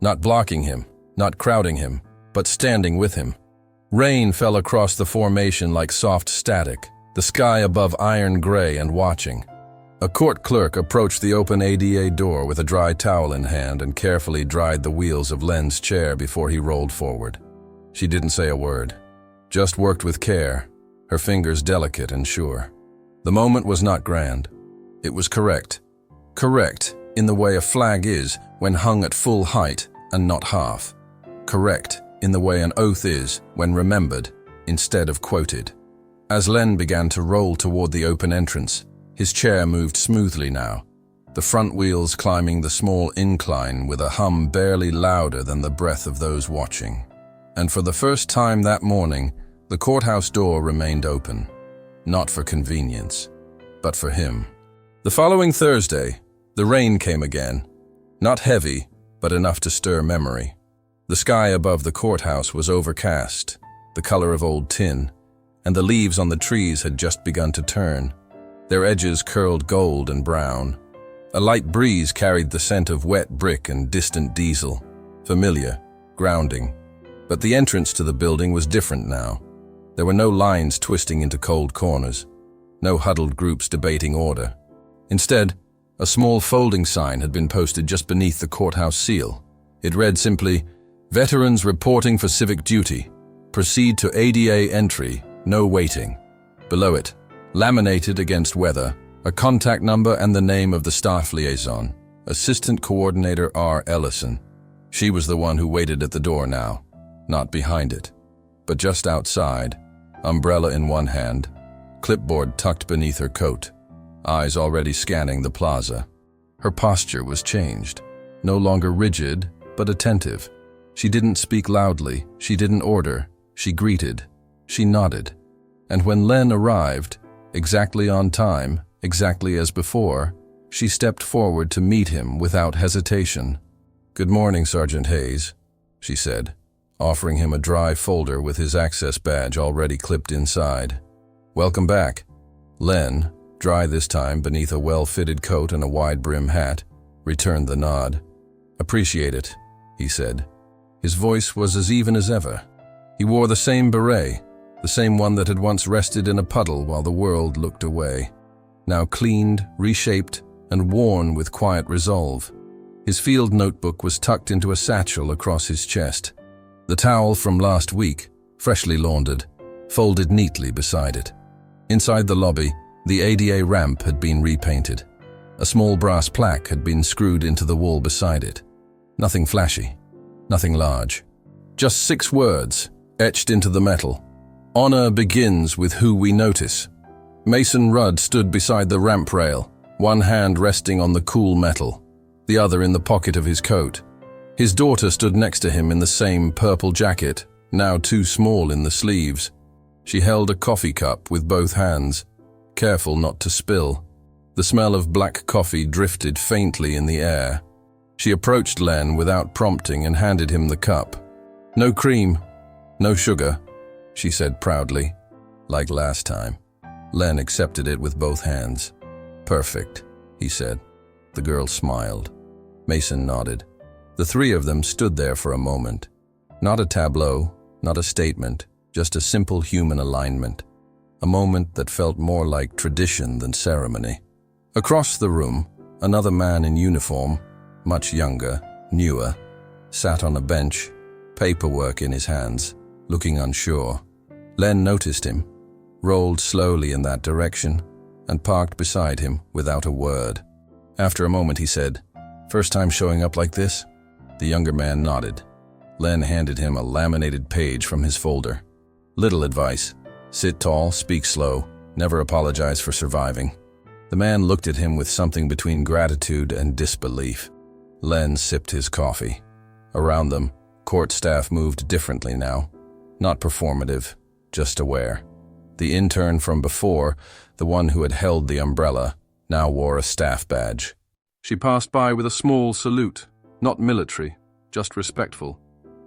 Not blocking him, not crowding him, but standing with him. Rain fell across the formation like soft static, the sky above iron gray and watching. A court clerk approached the open ADA door with a dry towel in hand and carefully dried the wheels of Len's chair before he rolled forward. She didn't say a word, just worked with care, her fingers delicate and sure. The moment was not grand. It was correct. Correct in the way a flag is when hung at full height and not half. Correct in the way an oath is when remembered instead of quoted. As Len began to roll toward the open entrance, his chair moved smoothly now, the front wheels climbing the small incline with a hum barely louder than the breath of those watching. And for the first time that morning, the courthouse door remained open, not for convenience, but for him. The following Thursday, the rain came again, not heavy, but enough to stir memory. The sky above the courthouse was overcast, the color of old tin, and the leaves on the trees had just begun to turn. Their edges curled gold and brown. A light breeze carried the scent of wet brick and distant diesel, familiar, grounding. But the entrance to the building was different now. There were no lines twisting into cold corners, no huddled groups debating order. Instead, a small folding sign had been posted just beneath the courthouse seal. It read simply, "Veterans reporting for civic duty. Proceed to ADA entry, no waiting." Below it, laminated against weather, a contact number and the name of the staff liaison, Assistant Coordinator R. Ellison. She was the one who waited at the door now, not behind it, but just outside, umbrella in one hand, clipboard tucked beneath her coat, eyes already scanning the plaza. Her posture was changed, no longer rigid, but attentive. She didn't speak loudly, she didn't order, she greeted, she nodded. And when Len arrived, exactly on time, exactly as before, she stepped forward to meet him without hesitation. "Good morning, Sergeant Hayes," she said, offering him a dry folder with his access badge already clipped inside. "Welcome back." Len, dry this time beneath a well-fitted coat and a wide-brim hat, returned the nod. "Appreciate it," he said. His voice was as even as ever. He wore the same beret, the same one that had once rested in a puddle while the world looked away, now cleaned, reshaped, and worn with quiet resolve. His field notebook was tucked into a satchel across his chest. The towel from last week, freshly laundered, folded neatly beside it. Inside the lobby, the ADA ramp had been repainted. A small brass plaque had been screwed into the wall beside it. Nothing flashy, nothing large. Just 6 words, etched into the metal. "Honor begins with who we notice." Mason Rudd stood beside the ramp rail, one hand resting on the cool metal, the other in the pocket of his coat. His daughter stood next to him in the same purple jacket, now too small in the sleeves. She held a coffee cup with both hands, careful not to spill. The smell of black coffee drifted faintly in the air. She approached Len without prompting and handed him the cup. "No cream, no sugar," she said proudly, like last time. Len accepted it with both hands. "Perfect," he said. The girl smiled. Mason nodded. The 3 of them stood there for a moment. Not a tableau, not a statement, just a simple human alignment. A moment that felt more like tradition than ceremony. Across the room, another man in uniform, much younger, newer, sat on a bench, paperwork in his hands, looking unsure. Len noticed him, rolled slowly in that direction, and parked beside him without a word. After a moment he said, "First time showing up like this?" The younger man nodded. Len handed him a laminated page from his folder. "Little advice. Sit tall, speak slow, never apologize for surviving." The man looked at him with something between gratitude and disbelief. Len sipped his coffee. Around them, court staff moved differently now. Not performative, just aware. The intern from before, the one who had held the umbrella, now wore a staff badge. She passed by with a small salute, not military, just respectful.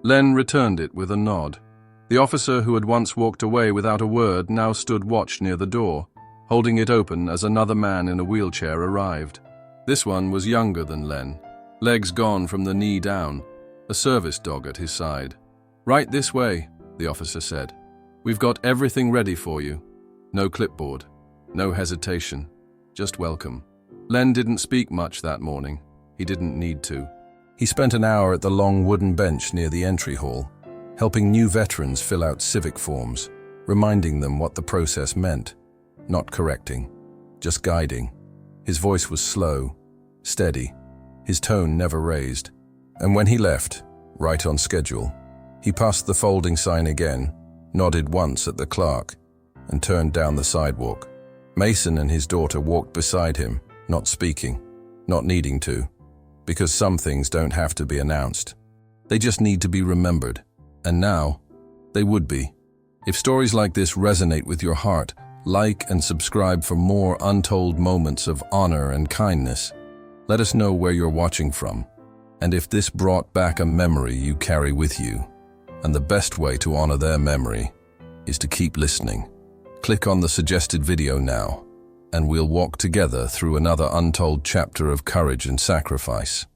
Len returned it with a nod. The officer who had once walked away without a word now stood watch near the door, holding it open as another man in a wheelchair arrived. This one was younger than Len, legs gone from the knee down, a service dog at his side. "Right this way," the officer said. "We've got everything ready for you. No clipboard, no hesitation, just welcome." Len didn't speak much that morning. He didn't need to. He spent an hour at the long wooden bench near the entry hall, helping new veterans fill out civic forms, reminding them what the process meant. Not correcting, just guiding. His voice was slow, steady, his tone never raised. And when he left, right on schedule, he passed the folding sign again, nodded once at the clerk, and turned down the sidewalk. Mason and his daughter walked beside him, not speaking, not needing to, because some things don't have to be announced. They just need to be remembered. And now, they would be. If stories like this resonate with your heart, like and subscribe for more untold moments of honor and kindness. Let us know where you're watching from, and if this brought back a memory you carry with you. And the best way to honor their memory is to keep listening. Click on the suggested video now, and we'll walk together through another untold chapter of courage and sacrifice.